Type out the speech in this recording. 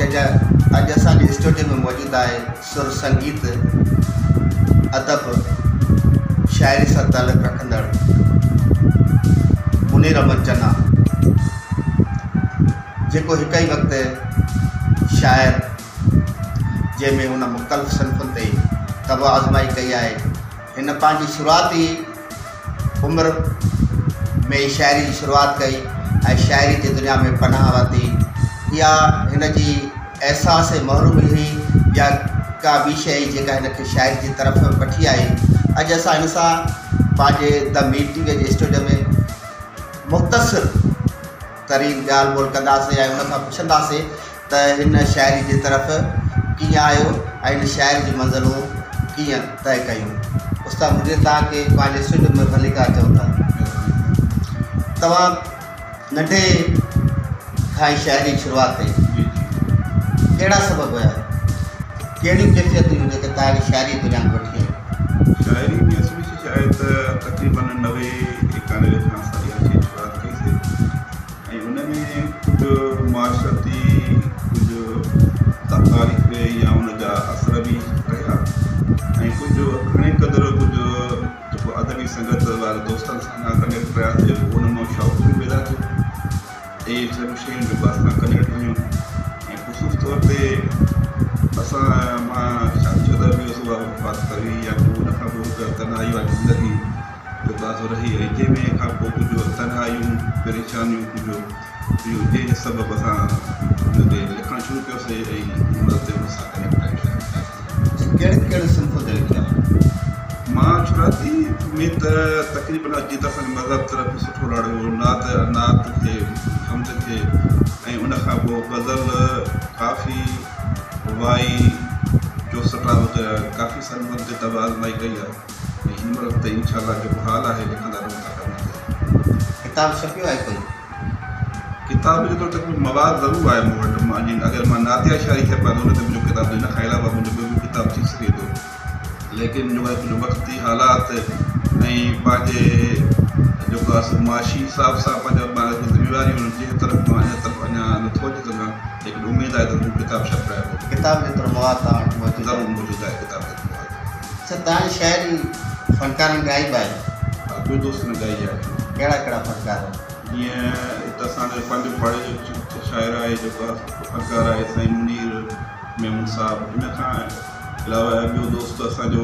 जंहिंजा अॼु असांजे स्टूडियो में मौजूदु आहे सुर संगीत अदब शाइरी सां तालुक़ु रखंदड़ मुनीर अहमद चन्ना, जेको हिकु ई वक़्तु शाइर जंहिंमें हुन मुख़्तलिफ़ सन्फ़ुनि ते तब आज़माई कई आहे। हिन पंहिंजी शुरूआती उमिरि में शाइरी जी शुरूआत कई ऐं शाइरी जी दुनिया में पनाह वरिती। इहा हिन जी अहसास महरूमी हुई या का ॿी शइ जेका हिनखे शाइरी जी तरफ़ वठी आई। अॼु असां हिन सां पंहिंजे द मीट टीवीअ जे स्टूडियो में मुख़्तसिर तरीन ॻाल्हि ॿोल कंदासीं ऐं हुन खां पुछंदासीं त हिन शाइरी जी तरफ़ कीअं आयो ऐं हिन शाइरी जी मंज़िलूं कीअं तय कयूं। उस्ताद मुझे तव्हांखे पंहिंजे स्टूडियो में भली का चऊं था। तव्हां नंढे खां ई शाइरी जी शुरूआत कई, कहिड़ा सबब हुया, कहिड़ियूं कैफ़ियतूं हुयूं जेके तव्हांखे शाइरी दुनिया में वठी आयूं? शाइरी में असली शायद तक़रीबन 90-91 खां असां इहा शइ शुरूआत कईसीं ऐं उन में कुझु माशरती कुझु तारीख़ या उन जा असर बि रहिया ऐं कुझु घणे क़दुरु कुझु जेको अदबी संगत वारे दोस्तनि सां कनेक्ट रहियासीं, उन मां शौक़ु बि पैदा थियो। इहे सभु शयूं जेको असां कनेक्ट आहियूं ऐं ख़ुशूस तौर ते असां मां शादीशुदा बि हुअसि बात करी या पोइ उन खां पोइ तन्हाई वारी ज़िंदगी जो ताज़ो रही ऐं जंहिंमें खां पोइ कुझु तन्हायूं परेशानियूं कुझु जंहिंजे सबबु असां हुन ते लिखणु शुरू कयोसीं ऐं हुन ते हुन सां कनेक्ट आहियूं। कहिड़े सिंफ़ ते लिखिया? मां शुरूआती में त तक़रीबन अची त असांजे मज़हब तरफ़ सुठो ॾाढो नात खे हमद खे ऐं उन खां पोइ गज़ल काफ़ी वाई चौसठा वग़ैरह काफ़ी सनफ़नि ते तब आज़माई कई आहे ऐं हिन महिल त इंशाअल्लाह जेको हाल आहे लिखंदा रहूं था। किताब छपियो आहे कोई? किताब जो तक़रीबन मवाद ज़रूरु आहे मूं वटि। मां अगरि मां नातिया शाइरी छपां त हुन ते मुंहिंजो किताब हिन खां अलावा मुंहिंजो ॿियो बि किताब थी सघे थो, लेकिन जो आहे कुझु वक़्ती हालात ऐं पंहिंजे जेको आहे माशी हिसाब सां पंहिंजा ज़िम्मेवारियूं जंहिं तरफ़ मां हिन तरफ़ अञा नथो अची सघां, लेकिन उमेदु आहे त हू किताब छपाए थो। किताब जेतिरो मवाद तव्हां वटि मौजूदु ज़रूरु मौजूदु आहे किताब जेतिरो मवाद। अच्छा, तव्हांजी शाइरी फ़नकारनि ॻाई बि आहे? हा, कोई दोस्त न ॻाई आहे। कहिड़ा फ़नकार? जीअं हिते असांजो पंहिंजो पाड़े जो शाइर आहे जेको आहे फ़नकार आहे साईं मुनीर मेमून साहब। इन खां अलावा ॿियो दोस्त असांजो